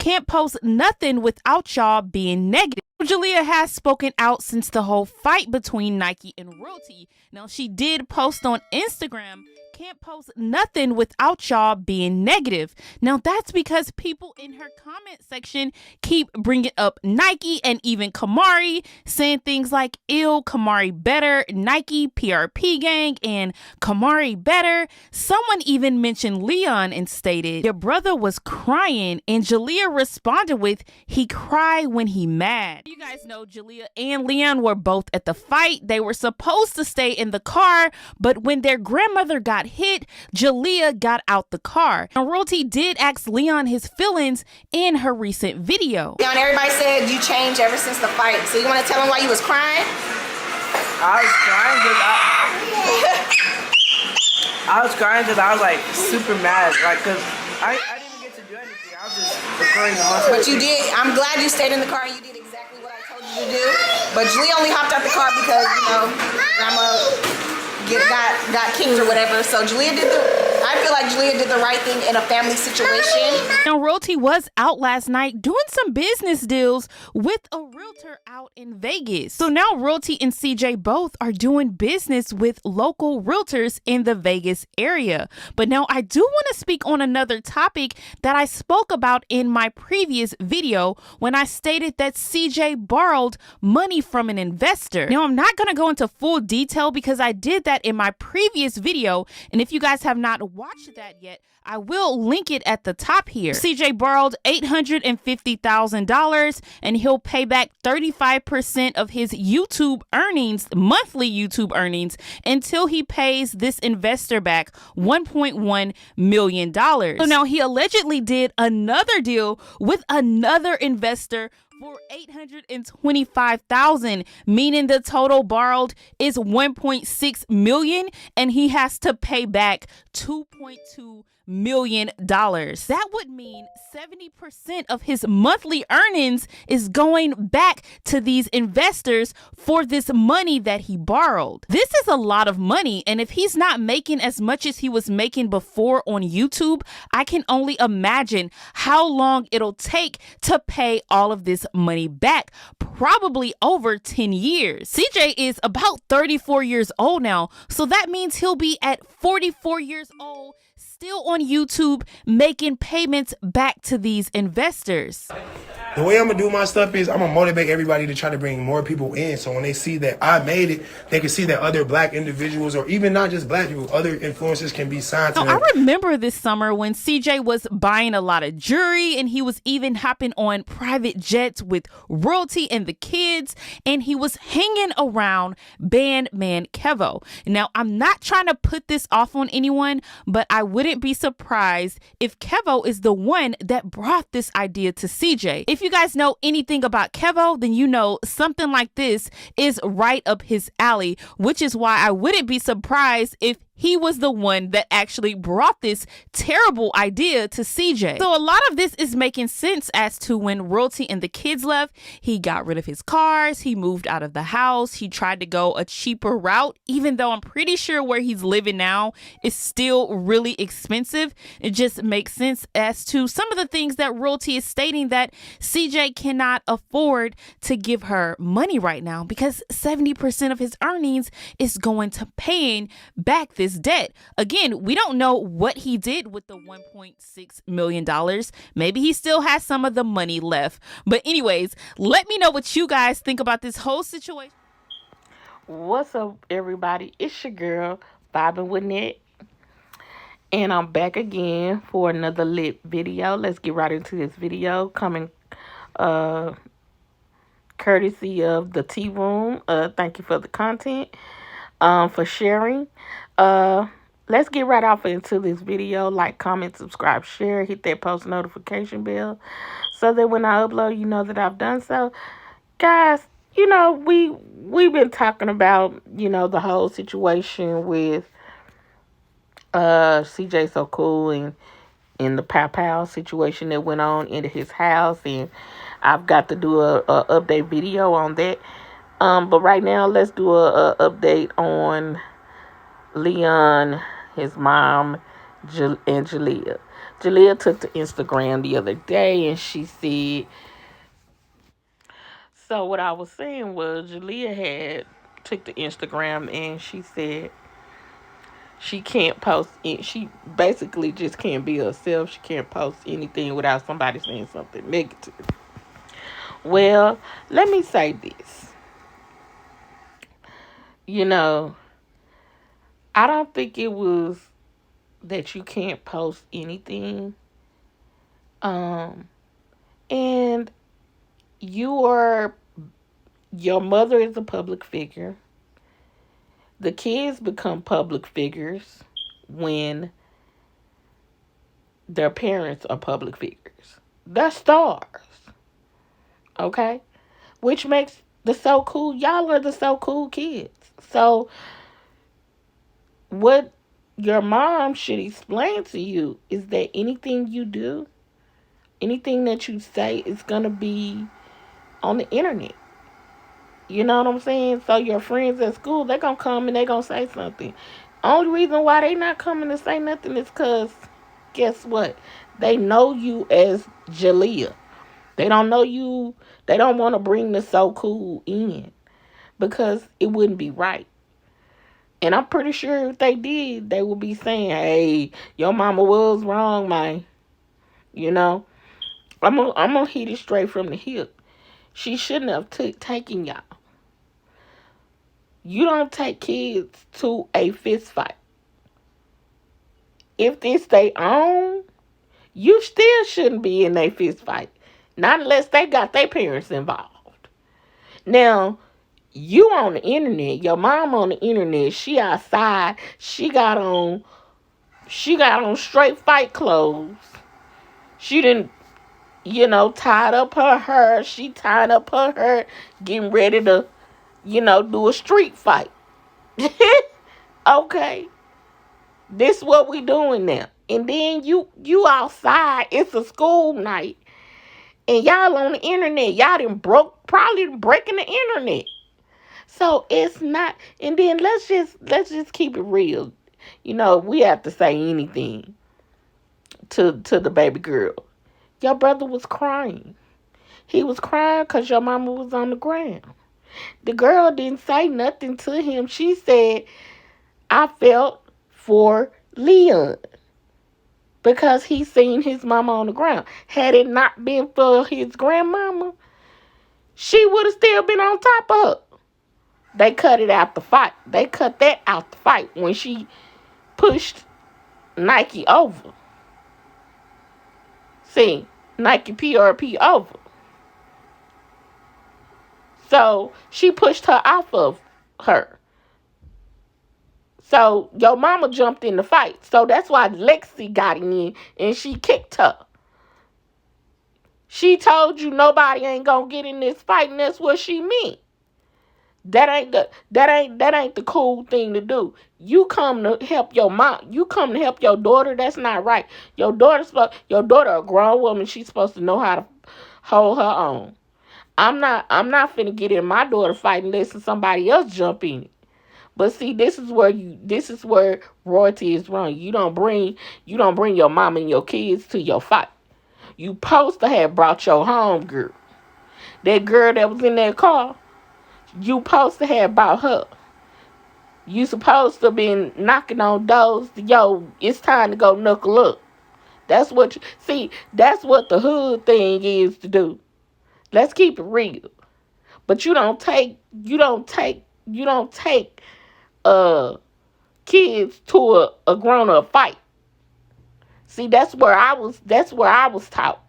can't post nothing without y'all being negative. Jalea has spoken out since the whole fight between Nike and Royalty. Now, she did post on Instagram, can't post nothing without y'all being negative. Now, that's because people in her comment section keep bringing up Nike and even Kamari, saying things like, ill, Kamari better, Nike, PRP gang, and Kamari better. Someone even mentioned Leon and stated, your brother was crying, and Jalea responded with, he cry when he mad. You guys know Jalea and Leon were both at the fight. They were supposed to stay in the car, but when their grandmother got hit, Jalea got out the car. And Royalty did ask Leon his feelings in her recent video. Leon, everybody said you changed ever since the fight. So you want to tell them why you was crying? I was crying because I was like super mad, like because I didn't even get to do anything. I was just recording the hospital. But you did. I'm glad you stayed in the car and you did exactly what I told you to do. But Julie only hopped out the car because, you know, Grandma got kicked or whatever. So I feel like Jalea did the right thing in a family situation. Now, Royalty was out last night doing some business deals with a realtor out in Vegas. So now Royalty and CJ both are doing business with local realtors in the Vegas area. But now I do want to speak on another topic that I spoke about in my previous video when I stated that CJ borrowed money from an investor. Now, I'm not going to go into full detail because I did that in my previous video, and if you guys have not watched that yet, I will link it at the top here. CJ borrowed $850,000 and he'll pay back 35% of his YouTube earnings, monthly YouTube earnings, until he pays this investor back $1.1 million. So now he allegedly did another deal with another investor for $825,000, meaning the total borrowed is $1.6 million, and he has to pay back $2.2 million. That would mean 70% of his monthly earnings is going back to these investors for this money that he borrowed. This is a lot of money, and if he's not making as much as he was making before on YouTube, I can only imagine how long it'll take to pay all of this money back, probably over 10 years. CJ is about 34 years old now, so that means he'll be at 44 years old, still on YouTube, making payments back to these investors. The way I'm gonna do my stuff is I'm gonna motivate everybody to try to bring more people in. So when they see that I made it, they can see that other black individuals, or even not just black people, other influencers can be signed to them. I remember this summer when CJ was buying a lot of jewelry, and he was even hopping on private jets with Royalty and the kids, and he was hanging around Bandman Kevo. Now, I'm not trying to put this off on anyone, but I wouldn't be surprised if Kevo is the one that brought this idea to CJ. If you guys know anything about Kevo, then you know something like this is right up his alley, which is why I wouldn't be surprised if he was the one that actually brought this terrible idea to CJ. So a lot of this is making sense as to when Royalty and the kids left, he got rid of his cars, he moved out of the house, he tried to go a cheaper route, even though I'm pretty sure where he's living now is still really expensive. It just makes sense as to some of the things that Royalty is stating that CJ cannot afford to give her money right now because 70% of his earnings is going to paying back this debt. Again, we don't know what he did with the $1.6 million. Maybe he still has some of the money left. But anyways, let me know what you guys think about this whole situation. What's up, everybody? It's your girl, Vibing with Net. And I'm back again for another lit video. Let's get right into this video. Coming courtesy of the Tea Room. Thank you for the content. For sharing. Let's get right off into this video. Like, comment, subscribe, share, hit that post notification bell so that when I upload, you know that I've done so. Guys, you know, we've been talking about, you know, the whole situation with CJ So Cool and the Pow situation that went on into his house, and I've got to do a update video on that. But right now, let's do a update on Leon, his mom, and Jalea. Jalea took to Instagram the other day and she said, so what I was saying was Jalea had took to Instagram and she said she can't post it. She basically just can't be herself. She can't post anything without somebody saying something negative. Well, let me say this. You know, I don't think it was that you can't post anything. And your mother is a public figure. The kids become public figures when their parents are public figures. They're stars. Okay? Which makes the so cool. Y'all are the so cool kids. So what your mom should explain to you is that anything you do, anything that you say is going to be on the internet. You know what I'm saying? So your friends at school, they're going to come and they're going to say something. Only reason why they not coming to say nothing is because, guess what? They know you as Jalea. They don't know you. They don't want to bring the so cool in because it wouldn't be right. And I'm pretty sure if they did, they would be saying, hey, your mama was wrong, man. You know? I'm gonna hit it straight from the hip. She shouldn't have taken y'all. You don't take kids to a fist fight. If it's their own, you still shouldn't be in a fist fight. Not unless they got their parents involved. Now, you on the internet, your mom on the internet, she outside, she got on straight fight clothes. She didn't, tied up her hair. She tied up her hair, getting ready to, do a street fight. Okay. This what we doing now. And then you outside, it's a school night. And y'all on the internet, y'all probably breaking the internet. So it's not, and then let's just keep it real. We have to say anything to the baby girl. Your brother was crying. He was crying because your mama was on the ground. The girl didn't say nothing to him. She said, I felt for Leon because he seen his mama on the ground. Had it not been for his grandmama, she would have still been on top of her. They cut it out the fight. They cut that out the fight when she pushed Nike over. See, Nike PRP over. So she pushed her off of her. So your mama jumped in the fight. So that's why Lexi got in and she kicked her. She told you nobody ain't gonna get in this fight, and that's what she meant. That ain't the cool thing to do. You come to help your mom. You come to help your daughter. That's not right. Your daughter a grown woman. She's supposed to know how to hold her own. I'm not finna get in my daughter fight unless somebody else jump in it. But see, this is where royalty is wrong. You don't bring your mom and your kids to your fight. You supposed to have brought your home girl. That girl that was in that car, you supposed to have brought her. You supposed to been knocking on doors. Yo, it's time to go knuckle up. That's what that's what the hood thing is to do. Let's keep it real. But you don't take kids to a grown up fight. See, that's where I was taught.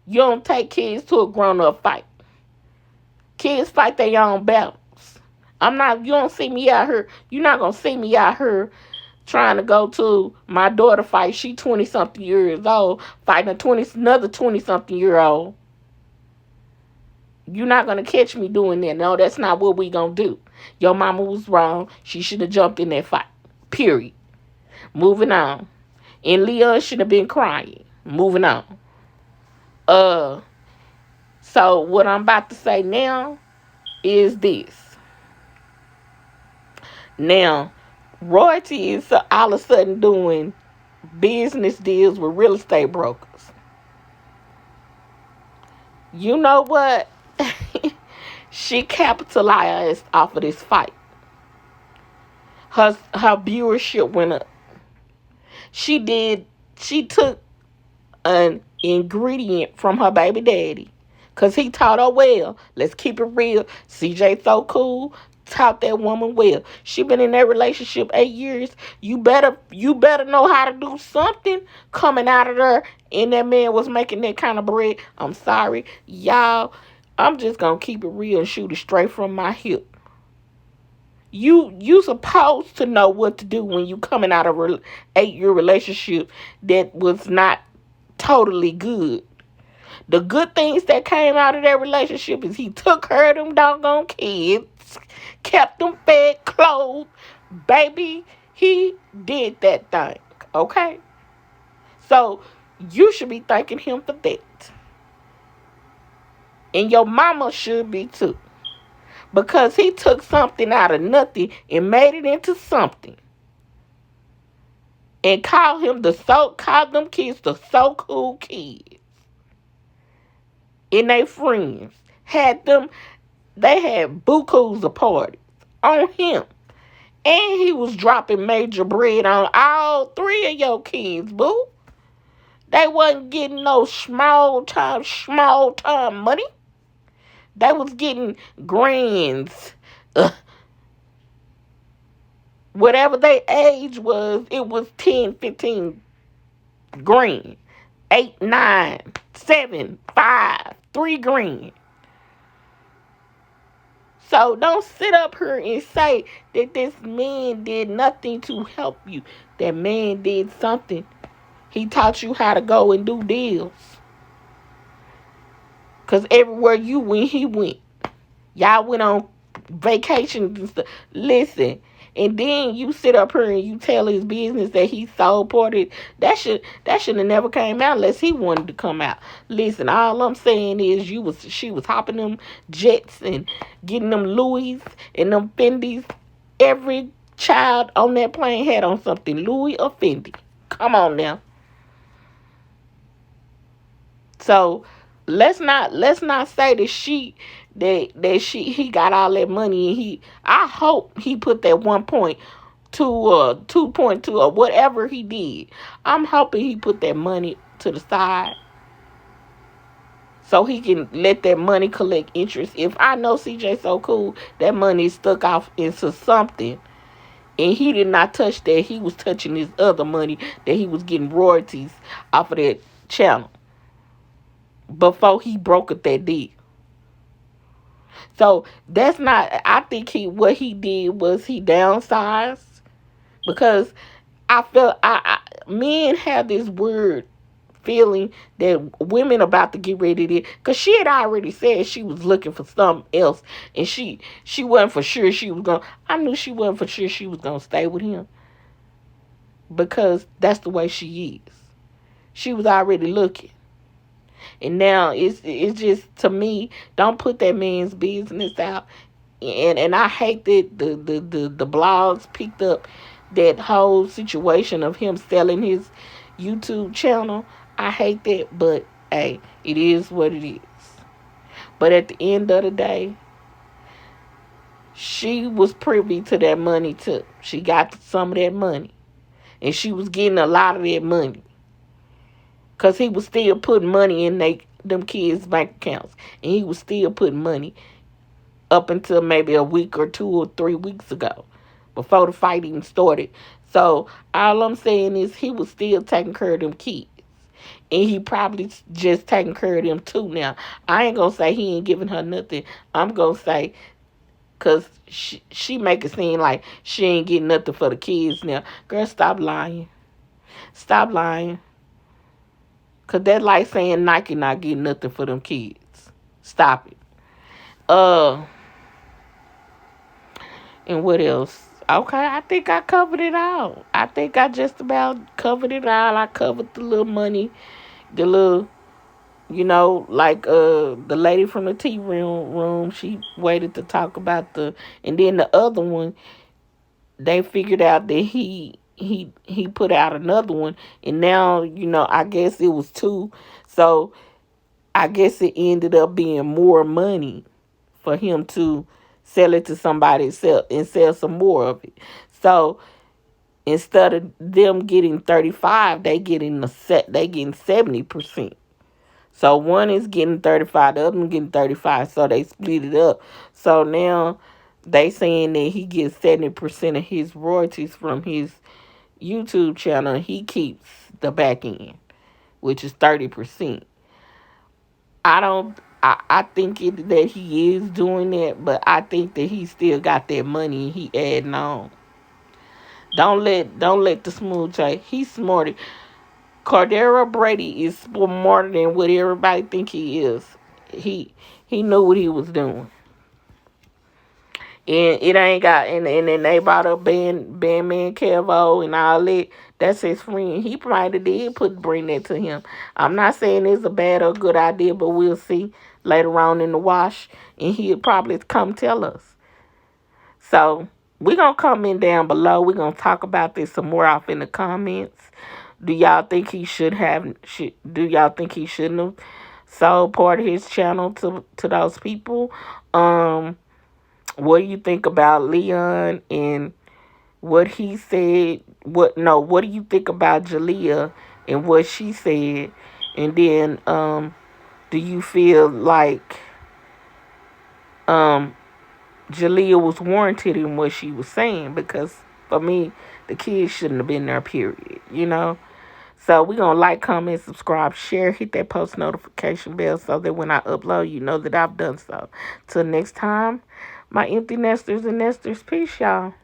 You don't take kids to a grown up fight. Kids fight their own battles. You don't see me out here. You're not gonna see me out here trying to go to my daughter fight. She 20-something years old, fighting another 20-something year old. You're not gonna catch me doing that. No, that's not what we gonna do. Your mama was wrong. She should have jumped in that fight. Period. Moving on. And Leon should have been crying. Moving on. So what I'm about to say now is this. Now, royalty is all of a sudden doing business deals with real estate brokers. You know what? She capitalized off of this fight. Her viewership went up. She took an ingredient from her baby daddy. Because he taught her well. Let's keep it real. CJ so cool. Taught that woman well. She been in that relationship 8 years. You better know how to do something coming out of there. And that man was making that kind of bread. I'm sorry. Y'all, I'm just going to keep it real and shoot it straight from my hip. You supposed to know what to do when you coming out of an 8-year relationship that was not totally good. The good things that came out of that relationship is he took care of them doggone kids, kept them fed, clothed. Baby, he did that thing, okay? So, you should be thanking him for that. And your mama should be too. Because he took something out of nothing and made it into something. And called them kids the so cool kids. And they friends. They had bukus of parties on him. And he was dropping major bread on all 3 of your kids, boo. They wasn't getting no small time money. They was getting grands. Whatever their age was, it was 10, 15 grand. 8, 9, 7, 5, 3 grand. So don't sit up here and say that this man did nothing to help you. That man did something. He taught you how to go and do deals. Because everywhere you went, he went. Y'all went on vacations and stuff. Listen. And then you sit up here and you tell his business that he sold ported. That should have never came out unless he wanted to come out. Listen, all I'm saying is she was hopping them jets and getting them Louis and them Fendis. Every child on that plane had on something Louis or Fendi. Come on now. So let's not say that he got all that money and I hope he put that 1.2 or 2.2 or whatever he did. I'm hoping he put that money to the side so he can let that money collect interest. If I know CJ so cool, that money stuck off into something and he did not touch that. He was touching his other money that he was getting royalties off of that channel before he brokered that deal. So that's not, I think what he did was he downsized because I feel men have this weird feeling that women about to get ready to, because she had already said she was looking for something else and she wasn't for sure I knew she wasn't for sure she was going to stay with him because that's the way she is. She was already looking. And now it's just, to me, don't put that man's business out. And I hate that the blogs picked up that whole situation of him selling his YouTube channel. I hate that, but hey, it is what it is. But at the end of the day, she was privy to that money too. She got some of that money. And she was getting a lot of that money. Because he was still putting money in them kids' bank accounts. And he was still putting money up until maybe a week or 2 or 3 weeks ago. Before the fight even started. So, all I'm saying is he was still taking care of them kids. And he probably just taking care of them too now. I ain't going to say he ain't giving her nothing. I'm going to say, because she make it seem like she ain't getting nothing for the kids now. Girl, stop lying. Stop lying. Because that's like saying Nike not getting nothing for them kids. Stop it. And what else? Okay, I think I covered it all. I think I just about covered it all. I covered the little money. The little, like the lady from the tea room, she waited to talk about and then the other one, they figured out that he he put out another one, and now I guess it was two, so I guess it ended up being more money for him to sell it to somebody and sell some more of it. So instead of them getting 35, they getting 70%. So one is getting 35, the other one getting 35, so they split it up. So now they saying that he gets 70% of his royalties from his YouTube channel. He keeps the back end, which is 30%. I think that he is doing that, but I think that he still got that money and he adding on. Don't let the smooth J. He's smarter. Cordero Brady is smarter than what everybody think he is. He knew what he was doing. And it ain't got and then they brought up Bandman Kevo and all that. That's his friend. He probably did bring that to him. I'm not saying it's a bad or good idea, but we'll see later on in the wash, and he'll probably come tell us. So we're gonna comment down below. We're gonna talk about this some more off in the comments. Do y'all think he do y'all think he shouldn't have sold part of his channel to those people? What do you think about Leon and what he said? What do you think about Jalea and what she said? And then do you feel like Jalea was warranted in what she was saying? Because for me, the kids shouldn't have been there, period. So we're going to like, comment, subscribe, share, hit that post notification bell so that when I upload, you know that I've done so. Till next time, my empty nesters and nesters, peace, y'all.